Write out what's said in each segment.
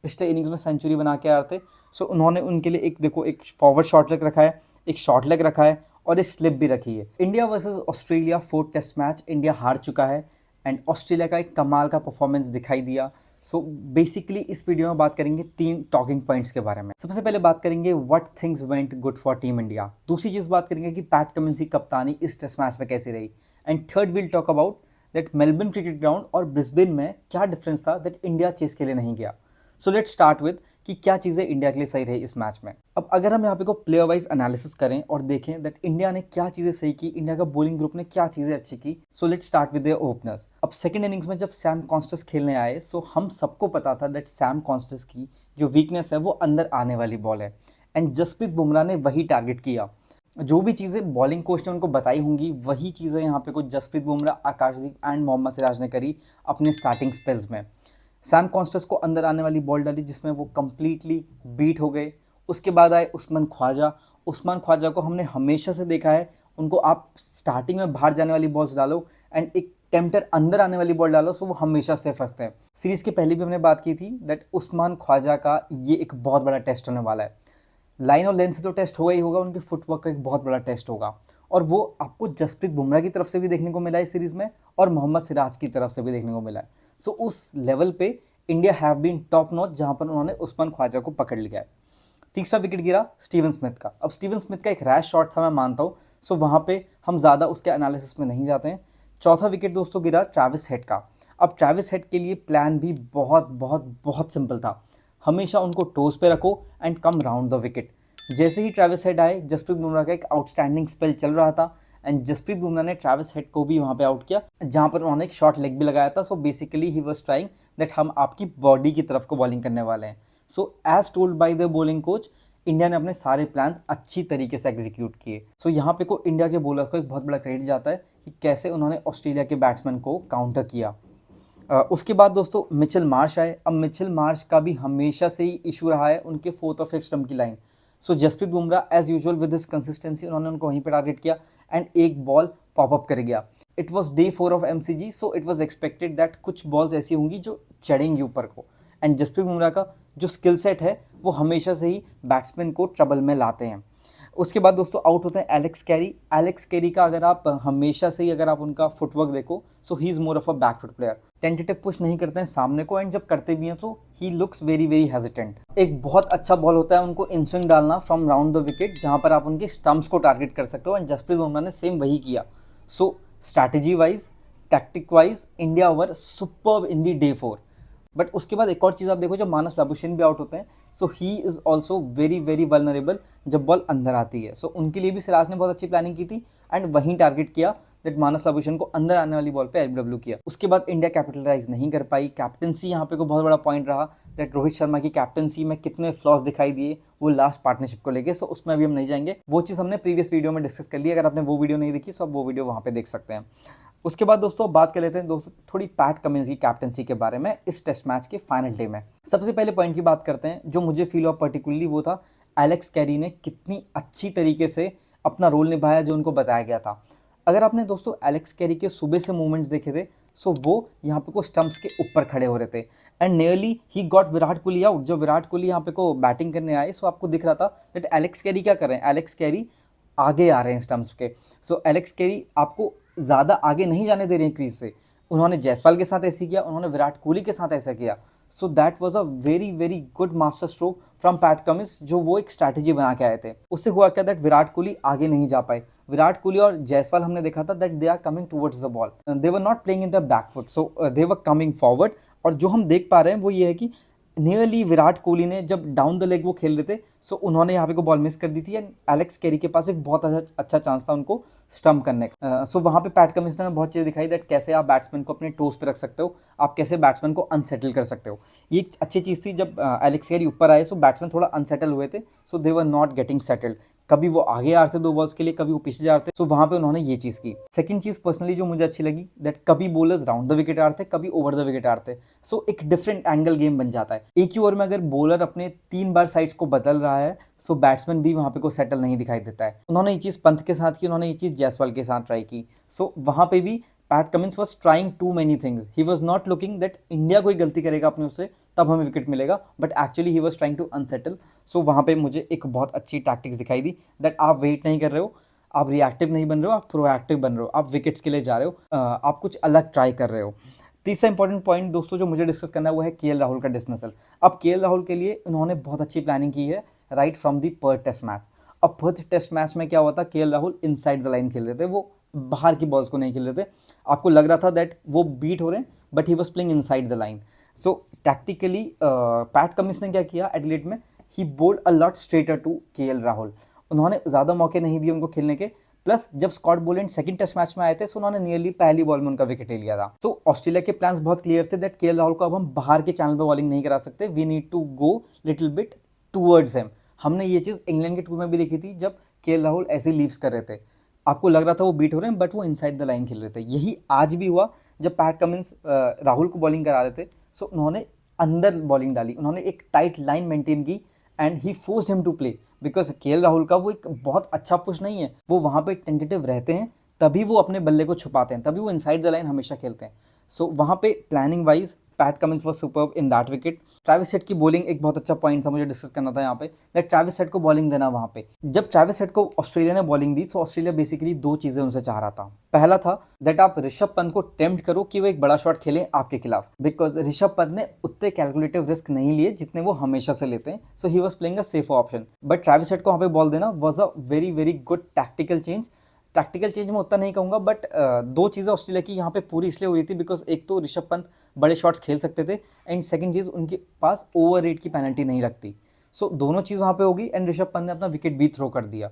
पिछले इनिंग्स में सेंचुरी बना के आ रहे थे। सो उन्होंने उनके लिए एक देखो एक फॉरवर्ड शॉर्ट लेग रखा है, एक शॉर्ट लेग रखा है और एक स्लिप भी रखी है। India versus Australia 4th test match India हार चुका है एंड ऑस्ट्रेलिया का एक कमाल का परफॉर्मेंस दिखाई दिया। सो बेसिकली इस वीडियो में बात करेंगे 3 टॉकिंग पॉइंट्स के बारे में। सबसे पहले बात करेंगे what things went good for team India. दूसरी चीज बात करेंगे कि पैट कमिंस की कप्तानी इस टेस्ट मैच में कैसी रही। And third will talk about that Melbourne cricket ground और ब्रिस्बेन में क्या डिफरेंस था दैट इंडिया चेस के लिए नहीं गया। सो लेट्स स्टार्ट विद कि क्या चीज़ें इंडिया के लिए सही रही इस मैच में। अब अगर हम यहाँ पे को प्लेयर वाइज एनालिसिस करें और देखें दैट इंडिया ने क्या चीज़ें सही की, इंडिया का बॉलिंग ग्रुप ने क्या चीज़ें अच्छी की। So let's start with their openers. अब सेकंड इनिंग्स में जब सैम कॉन्स्टेंस खेलने आए सो हम सबको पता था दैट सैम कॉन्स्टेंस की जो वीकनेस है वो अंदर आने वाली बॉल है एंड जसप्रीत बुमराह ने वही टारगेट किया। जो भी चीज़ें बॉलिंग कोच ने उनको बताई होंगी वही चीज़ें यहाँ पे कुछ जसप्रीत बुमराह, आकाशदीप एंड मोहम्मद सिराज ने करी अपने स्टार्टिंग स्पेल्स में। सैम कॉन्स्टेंस को अंदर आने वाली बॉल डाली जिसमें वो कंप्लीटली बीट हो गए। उसके बाद आए उस्मान ख्वाजा। उस्मान ख्वाजा को हमने हमेशा से देखा है, उनको आप स्टार्टिंग में बाहर जाने वाली बॉल्स डालो एंड एक टेम्पटर अंदर आने वाली बॉल डालो सो वो हमेशा से फंसते हैं। सीरीज़ के पहले भी हमने बात की थी दैट उस्मान ख्वाजा का ये एक बहुत बड़ा टेस्ट होने वाला है। लाइन और लेंथ से तो टेस्ट होगा ही होगा, उनके फुटवर्क का एक बहुत बड़ा टेस्ट होगा और वो आपको जसप्रीत बुमराह की तरफ से भी देखने को मिला है सीरीज़ में और मोहम्मद सिराज की तरफ से भी देखने को मिला है। सो उस लेवल पे India have been top notch जहां पर उन्होंने उस्मान ख्वाजा को पकड़ लिया है। तीसरा विकेट गिरा स्टीवन स्मिथ का। अब स्टीवन स्मिथ का एक रैश शॉट था, मैं मानता हूँ, सो वहां पे हम ज़्यादा उसके एनालिसिस में नहीं जाते हैं। चौथा विकेट दोस्तों गिरा ट्रैविस हेड का। अब ट्रैविस हेड के लिए प्लान भी बहुत बहुत बहुत सिंपल था, हमेशा उनको टोस पे रखो and come round the wicket. जैसे ही ट्रैविस हेड आए जसप्रीत बुमराह का एक आउटस्टैंडिंग स्पेल चल रहा था एंड जसप्रीत बुमराह ने ट्रैविस हेड को भी वहां पे आउट किया जहां पर उन्होंने एक शॉर्ट लेग भी लगाया था। So basically he was trying that हम आपकी बॉडी की तरफ को बॉलिंग करने वाले हैं। So as told by the bowling coach India ने अपने सारे प्लान्स अच्छी तरीके से एग्जीक्यूट किए। सो यहाँ पे को इंडिया के बॉलर्स को एक बहुत बड़ा क्रेडिट जाता है कि कैसे उन्होंने ऑस्ट्रेलिया के बैट्समैन को काउंटर किया। उसके बाद दोस्तों मिचेल मार्श आए। अब मिचेल मार्श का भी हमेशा से ही इशू रहा है उनके 4th और 5th स्टंप की line. So Jasprit Bumrah as usual with this consistency उन्होंने उनको वहीं पर टारगेट किया एंड एक बॉल पॉपअप कर गया। It was day 4 of MCG, so it was expected that कुछ बॉल्स ऐसी होंगी जो चढ़ेंगी ऊपर को एंड जसप्रीत बुमराह का जो स्किल सेट है वो हमेशा से ही बैट्समैन को ट्रबल में लाते हैं। उसके बाद दोस्तों आउट होते हैं एलेक्स कैरी। एलेक्स कैरी का अगर आप हमेशा से ही अगर आप उनका फुटवर्क देखो so he is more of a back foot player. Tentative push नहीं करते हैं सामने को एंड जब करते भी हैं तो he looks very very hesitant. एक बहुत अच्छा बॉल होता है उनको इन स्विंग डालना फ्रॉम राउंड द विकेट जहां पर आप उनके स्टंप्स को टारगेट कर सकते हो एंड जसप्रीत बुमराह ने सेम वही किया। So strategy wise, tactic wise India were superb in the day 4। But उसके बाद एक और चीज़ आप देखो जब मानस लाबुशेन भी आउट होते हैं so he is also very very vulnerable जब बॉल अंदर आती है। सो उनके लिए भी सिराज ने बहुत अच्छी प्लानिंग की थी एंड वहीं टारगेट किया दैट मानस लाबुशेन को अंदर आने वाली बॉल पे एलबीडब्ल्यू किया। उसके बाद इंडिया कैपिटलाइज नहीं कर पाई। कैप्टनसी यहाँ पे को बहुत बड़ा पॉइंट रहा दैट रोहित शर्मा की कैप्टनसी में कितने फ्लॉज दिखाई दिए वो लास्ट पार्टनरशिप को लेके। सो उसमें अभी हम नहीं जाएंगे, वो चीज़ हमने प्रीवियस वीडियो में डिस्कस कर ली। अगर आपने वो वीडियो नहीं देखी सो आप वो वीडियो वहाँ पे देख सकते हैं। उसके बाद दोस्तों बात कर लेते हैं दोस्तों थोड़ी पैट कमिंस की कैप्टनसी के बारे में इस टेस्ट मैच के फाइनल डे में। सबसे पहले पॉइंट की बात करते हैं जो मुझे फील हुआ पर्टिकुलरली, वो था एलेक्स कैरी ने कितनी अच्छी तरीके से अपना रोल निभाया जो उनको बताया गया था। अगर आपने दोस्तों एलेक्स कैरी के सुबह से मूवमेंट्स देखे थे सो वो यहाँ पे को स्टंप्स के ऊपर खड़े हो रहे थे and nearly he got Virat Kohli out. जब विराट कोहली यहाँ पे को बैटिंग करने आए सो आपको दिख रहा था दैट एलेक्स कैरी क्या कर रहे हैं, एलेक्स कैरी आगे आ रहे हैं स्टंप्स के। सो एलेक्स कैरी आपको ज़्यादा आगे नहीं जाने दे रहे हैं क्रीज से। उन्होंने जायसवाल के साथ ऐसे किया, उन्होंने विराट कोहली के साथ ऐसा किया। So that was a very very good master stroke from PAT Cummins जो वो एक स्ट्रैटेजी बना के आए थे। उससे हुआ क्या दैट विराट कोहली आगे नहीं जा पाए। विराट कोहली और जायसवाल हमने देखा था that they are coming towards the ball, they were not playing in the back foot, so they were coming forward. और जो हम देख पा रहे हैं वो ये है कि नियरली विराट कोहली ने जब डाउन द लेग वो खेल रहे थे सो उन्होंने यहाँ पे को बॉल मिस कर दी थी एंड एलेक्स कैरी के पास एक बहुत अच्छा चांस था उनको स्टंप करने का। सो वहाँ पे पैट कमिंस ने बहुत चीज़ दिखाई दैट कैसे आप बैट्समैन को अपने टोस पे रख सकते हो, आप कैसे बैट्समैन को अनसेटल कर सकते हो। ये एक अच्छी चीज़ थी। जब एलेक्स कैरी ऊपर आए सो बैट्समैन थोड़ा अनसेटल हुए थे, सो they were not getting settled. कभी वो आगे आ रहे थे 2 बॉल्स के लिए, कभी वो पीछे जा रहे थे। सो वहाँ पे उन्होंने ये चीज़ की। सेकंड चीज़ पर्सनली जो मुझे अच्छी लगी दैट कभी बॉलर्स राउंड द विकेट आ रहे थे, कभी ओवर द विकेट आ रहे थे। सो एक डिफरेंट एंगल गेम बन जाता है। एक ही ओवर में अगर बॉलर अपने 3 बार साइड्स को बदल रहा है सो बैट्समैन भी वहाँ पे को सेटल नहीं दिखाई देता है। उन्होंने ये चीज़ पंत के साथ की, उन्होंने ये चीज़ जायसवाल के साथ ट्राई की। सो वहाँ पे भी Pat Cummins was trying to many things, he was not looking that India कोई गलती करेगा अपने उससे तब हमें विकेट मिलेगा, but actually he was trying to unsettle. So वहाँ पे मुझे एक बहुत अच्छी टैक्टिक्स दिखाई दी दैट आप वेट नहीं कर रहे हो, आप रिएक्टिव नहीं बन रहे हो, आप प्रोएक्टिव बन रहे हो, आप विकेट्स के लिए जा रहे हो, आप कुछ अलग ट्राई कर रहे हो। तीसरा इंपॉर्टेंट पॉइंट दोस्तों जो मुझे डिस्कस करना है वो है केएल राहुल का डिसमिसल। अब केएल राहुल के लिए उन्होंने बहुत अच्छी प्लानिंग की है right from the Perth test match. अब पर्थ टेस्ट मैच में क्या हुआ था, KL Rahul inside the line खेल रहे थे, वो बाहर की बॉल्स को नहीं खेल रहे थे। आपको लग रहा था दैट वो बीट हो रहे हैं but he was playing inside the line. So tactically Pat Cummins ने क्या किया एडिलेड में, he bowled a lot straighter to KL Rahul. उन्होंने ज़्यादा मौके नहीं दिए उनको खेलने के, प्लस जब Scott Boland second test match में आए थे, सो उन्होंने नियरली पहली बॉल में उनका विकेट ले लिया था। तो ऑस्ट्रेलिया के प्लान्स बहुत क्लियर थे दैट केएल राहुल को अब हम बाहर के चैनल पे बॉलिंग नहीं करा सकते, we need to go little bit towards him. हमने ये चीज़ इंग्लैंड के टूर में भी देखी थी जब केएल राहुल ऐसे लीव्स कर रहे थे, आपको लग रहा था वो बीट हो रहे हैं बट वो इनसाइड द लाइन खेल रहे थे। यही आज भी हुआ जब पैट कमिंस राहुल को बॉलिंग करा रहे थे, सो उन्होंने अंदर बॉलिंग डाली, उन्होंने एक टाइट लाइन मेंटेन की and he forced him to play, because KL Rahul का वो एक बहुत अच्छा पुश नहीं है, वो वहाँ पे टेंटेटिव रहते हैं, तभी वो अपने बल्ले को छुपाते हैं, तभी वो इनसाइड द लाइन हमेशा खेलते हैं। सो वहाँ पे planning wise PAT Cummins was superb in that wicket. Travis head की बॉलिंग एक बहुत अच्छा पॉइंट था मुझे डिस्कस करना था यहाँ पे, दैट ट्रैविस हेड को बॉलिंग देना वहाँ पे। जब ट्रैविस हेड को ऑस्ट्रेलिया ने बॉलिंग दी, सो ऑस्ट्रेलिया बेसिकली दो चीजें उनसे चाह रहा था। पहला था दैट आप ऋषभ पंत को टेम्प्ट करो कि वो एक बड़ा शॉट खेलें आपके खिलाफ, बिकॉज ऋषभ पंत ने उतने कैलकुलेटिव रिस्क नहीं लिए जितने वो हमेशा से लेते हैं, so he was playing a safe option. But Travis Head को वहाँ पे बॉल देना was a very very good tactical change. Tactical change में उतना नहीं कहूँगा, बट दो चीज़ें ऑस्ट्रेलिया की यहाँ पे पूरी इसलिए हो रही थी बिकॉज एक तो ऋषभ पंत बड़े शॉट्स खेल सकते थे एंड सेकंड चीज़ उनके पास ओवर रेट की पेनल्टी नहीं लगती। सो दोनों चीज़ वहाँ पे होगी एंड ऋषभ पंत ने अपना विकेट भी थ्रो कर दिया।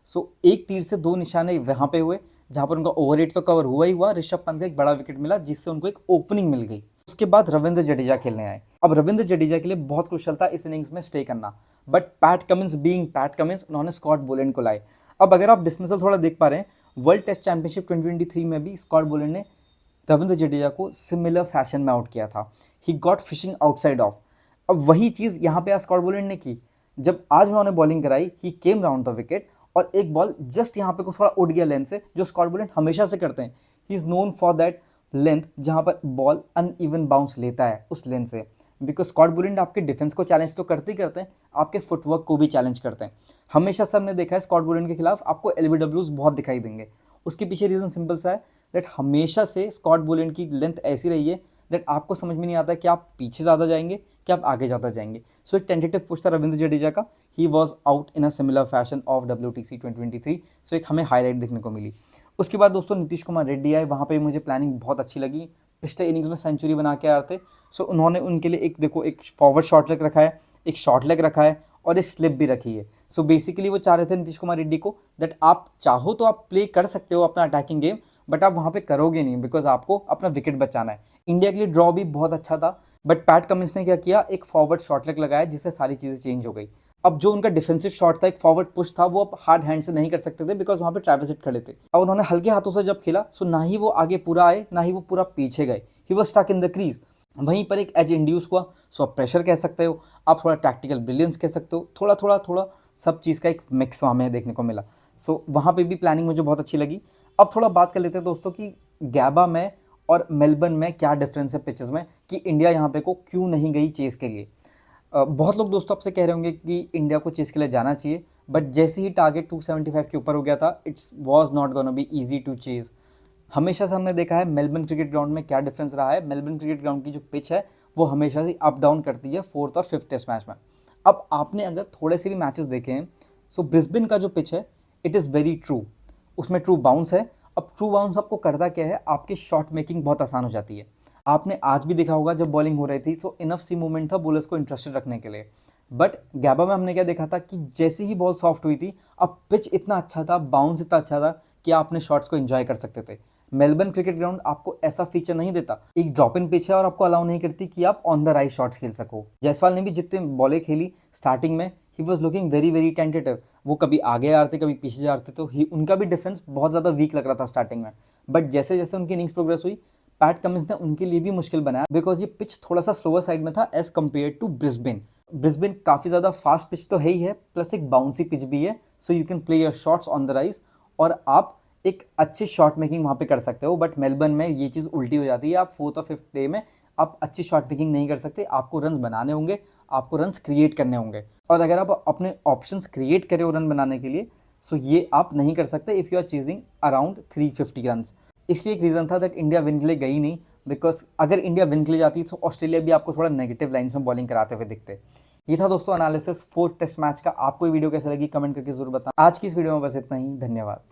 सो एक तीर से दो निशाने वहाँ पे हुए, जहाँ पर उनका ओवर रेट तो कवर हुआ ही हुआ, ऋषभ पंत का एक बड़ा विकेट मिला जिससे उनको एक ओपनिंग मिल गई। उसके बाद रविंद्र जडेजा खेलने आए। अब रविंद्र जडेजा के लिए बहुत क्रुशियल था इस इनिंग्स में स्टे करना, but PAT Cummins being PAT Cummins उन्होंने स्कॉट बोलैंड को लाए। अब अगर आप डिसमिसल थोड़ा देख पा रहे हैं, वर्ल्ड टेस्ट चैंपियनशिप 2023 में भी स्कॉट बोलैंड ने रविंद्र जडेजा को सिमिलर फैशन में आउट किया था, he got fishing outside of. अब वही चीज़ यहाँ पे आज स्कॉट बोलैंड ने की, जब आज उन्होंने बॉलिंग कराई ही केम राउंड द विकेट और एक बॉल जस्ट यहाँ पे को थोड़ा उड़ गया लेंथ से, जो स्कॉट बोलैंड हमेशा से करते हैं, he is known for that length जहाँ पर बॉल अनइवन बाउंस लेता है उस लेंथ से, बिकॉज स्कॉट बोलैंड आपके डिफेंस को चैलेंज तो करते ही करते हैं, आपके फुटवर्क को भी चैलेंज करते हैं। हमेशा से हमने देखा है स्कॉट बोलैंड के खिलाफ आपको एलबीडब्ल्यूज बहुत दिखाई देंगे, उसके पीछे रीज़न सिंपल सा है दैट हमेशा से स्कॉट बोलैंड की लेंथ ऐसी रही है दैट आपको समझ में नहीं आता कि आप पीछे ज़्यादा जाएंगे कि आप आगे ज़्यादा जाएंगे। सो एक टेंटेटिव पुश था रविंद्र जडेजा का, he was out in a similar fashion of WTC 2023। सो एक हमें हाईलाइट देखने को मिली। उसके बाद दोस्तों नीतीश कुमार रेड्डी आए, वहाँ पे मुझे प्लानिंग बहुत अच्छी लगी, पिछले इनिंग्स में सेंचुरी बना के आ रहे थे, सो उन्होंने उनके लिए एक देखो एक फॉरवर्ड शॉर्ट लेग रखा है, एक शॉर्ट लेग रखा है और एक स्लिप भी रखी है। सो बेसिकली वो चाह रहे थे नीतीश कुमार रेड्डी को दैट आप चाहो तो आप प्ले कर सकते हो अपना अटैकिंग गेम, बट आप वहाँ पे करोगे नहीं बिकॉज आपको अपना विकेट बचाना है। इंडिया के लिए ड्रॉ भी बहुत अच्छा था, बट पैट कमिंस ने क्या किया, एक फॉरवर्ड शॉर्ट लेग लगाया जिससे सारी चीज़ें चेंज हो गई। अब जो उनका डिफेंसिव शॉट था, एक फॉरवर्ड पुश था, वो अब हार्ड हैंड से नहीं कर सकते थे बिकॉज वहाँ पे ट्रैविस हेड खड़े थे। अब उन्होंने हल्के हाथों से जब खेला, सो ना ही वो आगे पूरा आए ना ही वो पूरा पीछे गए, he was stuck in the crease. वहीं पर एक एज इंड्यूस हुआ, सो आप प्रेशर कह सकते हो, आप थोड़ा टैक्टिकल ब्रिलियंस कह सकते हो, थोड़ा सब चीज़ का एक मिक्स हमें देखने को मिला। सो वहाँ पे भी प्लानिंग मुझे बहुत अच्छी लगी। अब थोड़ा बात कर लेते हैं दोस्तों कि गैबा में और मेलबर्न में क्या डिफरेंस है पिचेस में, कि इंडिया यहाँ पे को क्यों नहीं गई चेस के लिए। बहुत लोग दोस्तों आपसे कह रहे होंगे कि इंडिया को चेस के लिए जाना चाहिए, बट जैसे ही टारगेट 275 के ऊपर हो गया था, it's was not gonna be easy to chase. हमेशा से हमने देखा है मेलबर्न क्रिकेट ग्राउंड में क्या डिफरेंस रहा है, मेलबर्न क्रिकेट ग्राउंड की जो पिच है वो हमेशा से अप डाउन करती है 4th और 5th टेस्ट मैच में। अब आपने अगर थोड़े से भी मैचेस देखे हैं, सो ब्रिस्बेन का जो पिच है इट इज़ वेरी ट्रू, उसमें ट्रू बाउंस है। अब ट्रू बाउंस आपको करता क्या है, आपकी शॉट मेकिंग बहुत आसान हो जाती है। आपने आज भी देखा होगा जब बॉलिंग हो रही थी, सो इनफ सी मूवमेंट था बॉलर्स को इंटरेस्टेड रखने के लिए। बट गैबा में हमने क्या देखा था कि जैसे ही बॉल सॉफ्ट हुई थी, अब पिच इतना अच्छा था, बाउंस इतना अच्छा था कि आप अपने शॉट्स को एंजॉय कर सकते थे। मेलबर्न क्रिकेट ग्राउंड आपको ऐसा फीचर नहीं देता, एक ड्रॉप इन पिच है और आपको अलाउ नहीं करती कि आप ऑन द राइट शॉट्स खेल सको। जायसवाल ने भी जितने बॉलें खेली स्टार्टिंग में, he was looking very very tentative, वो कभी आगे आ रहे थे कभी पीछे जा रहे थे, तो उनका भी डिफेंस बहुत ज़्यादा वीक लग रहा था स्टार्टिंग में। बट जैसे जैसे उनकी इनिंग्स प्रोग्रेस हुई, पैट कमिंस ने उनके लिए भी मुश्किल बनाया बिकॉज ये पिच थोड़ा सा स्लोअर साइड में था as compare to Brisbane. Brisbane काफ़ी ज़्यादा फास्ट पिच तो है ही है, प्लस एक बाउंसी पिच भी है, so you can play your shots on the rise और आप एक अच्छी शॉट मेकिंग वहाँ पे कर सकते हो, बट मेलबर्न में ये चीज़ उल्टी हो जाती है। आप 4th और 5th डे में आप अच्छी शॉट मेकिंग नहीं कर सकते, आपको रन्स बनाने होंगे, आपको रन्स क्रिएट करने होंगे। और अगर आप अपने ऑप्शंस क्रिएट करे हो रन बनाने के लिए, सो ये आप नहीं कर सकते if you are chasing around 350 runs. इसलिए एक रीज़न था दैट इंडिया विन के लिए गई नहीं, बिकॉज अगर इंडिया विन के लिए जाती तो ऑस्ट्रेलिया भी आपको थोड़ा नेगेटिव लाइन्स में बॉलिंग कराते हुए दिखते। ये था दोस्तों एनालिसिस 4th टेस्ट मैच का। आपको ये वीडियो कैसे लगी कमेंट करके जरूर बताएं। आज की इस वीडियो में बस इतना ही, धन्यवाद।